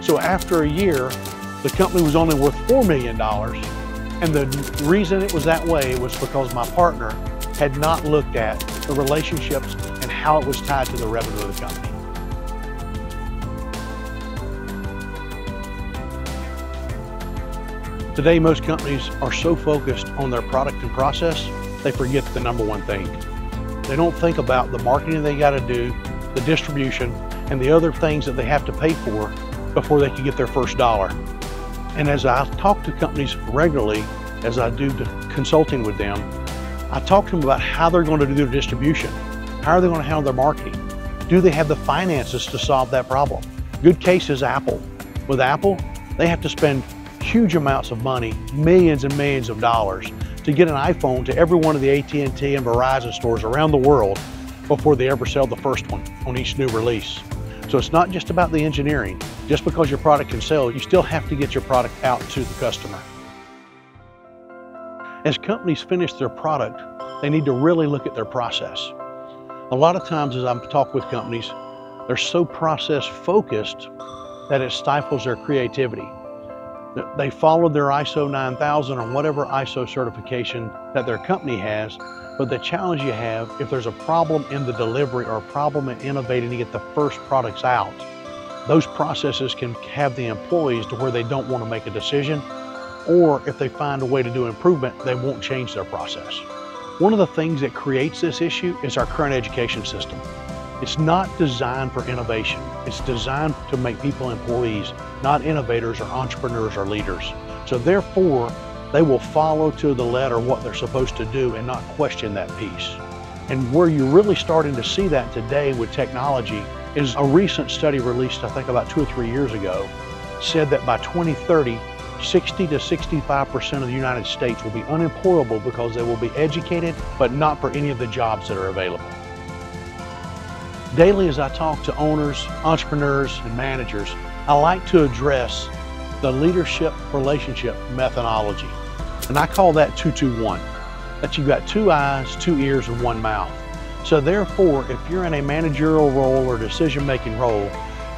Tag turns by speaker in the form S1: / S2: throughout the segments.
S1: So after a year, the company was only worth $4 million. And the reason it was that way was because my partner had not looked at the relationships and how it was tied to the revenue of the company. Today, most companies are so focused on their product and process, they forget the number one thing. They don't think about the marketing they got to do, the distribution, and the other things that they have to pay for before they can get their first dollar. And as I talk to companies regularly, as I do consulting with them, I talk to them about how they're going to do their distribution. How are they going to handle their marketing? Do they have the finances to solve that problem? Good case is Apple. With Apple, they have to spend huge amounts of money, millions and millions of dollars, to get an iPhone to every one of the AT&T and Verizon stores around the world before they ever sell the first one on each new release. So it's not just about the engineering. Just because your product can sell, you still have to get your product out to the customer. As companies finish their product, they need to really look at their process. A lot of times as I talk with companies, they're so process focused that it stifles their creativity. They follow their ISO 9000 or whatever ISO certification that their company has, but the challenge you have, if there's a problem in the delivery or a problem in innovating to get the first products out, those processes can have the employees to where they don't want to make a decision, or if they find a way to do improvement, they won't change their process. One of the things that creates this issue is our current education system. It's not designed for innovation. It's designed to make people employees, not innovators or entrepreneurs or leaders. So therefore, they will follow to the letter what they're supposed to do and not question that piece. And where you're really starting to see that today with technology is a recent study released, I think about 2 or 3 years ago, said that by 2030, 60 to 65% of the United States will be unemployable because they will be educated, but not for any of the jobs that are available. Daily, as I talk to owners, entrepreneurs, and managers, I like to address the leadership relationship methodology. And I call that 2-2-1. That you've got 2 eyes, 2 ears, and 1 mouth. So therefore, if you're in a managerial role or decision-making role,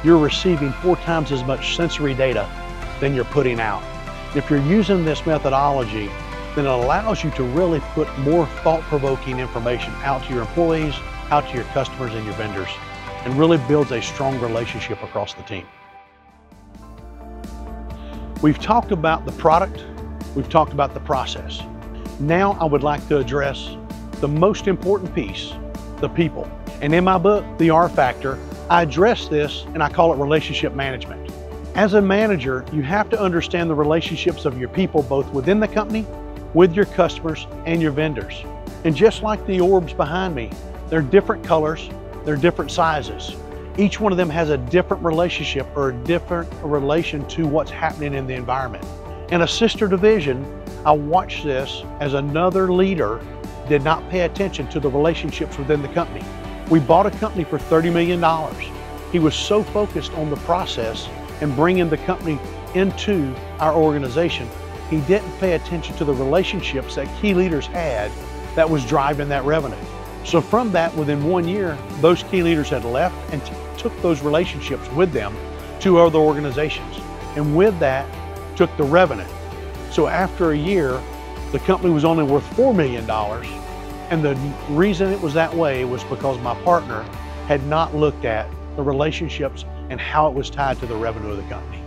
S1: you're receiving 4 times as much sensory data than you're putting out. If you're using this methodology, then it allows you to really put more thought-provoking information out to your employees, out to your customers and your vendors, and really builds a strong relationship across the team. We've talked about the product, we've talked about the process. Now I would like to address the most important piece, the people. And in my book, The R Factor, I address this and I call it relationship management. As a manager, you have to understand the relationships of your people, both within the company, with your customers, and your vendors. And just like the orbs behind me, they're different colors, they're different sizes. Each one of them has a different relationship or a different relation to what's happening in the environment. In a sister division, I watched this as another leader did not pay attention to the relationships within the company. We bought a company for $30 million. He was so focused on the process and bringing the company into our organization, he didn't pay attention to the relationships that key leaders had that was driving that revenue. So from that, within 1 year, those key leaders had left and took those relationships with them to other organizations. And with that, took the revenue. So after a year, the company was only worth $4 million. And the reason it was that way was because my partner had not looked at the relationships and how it was tied to the revenue of the company.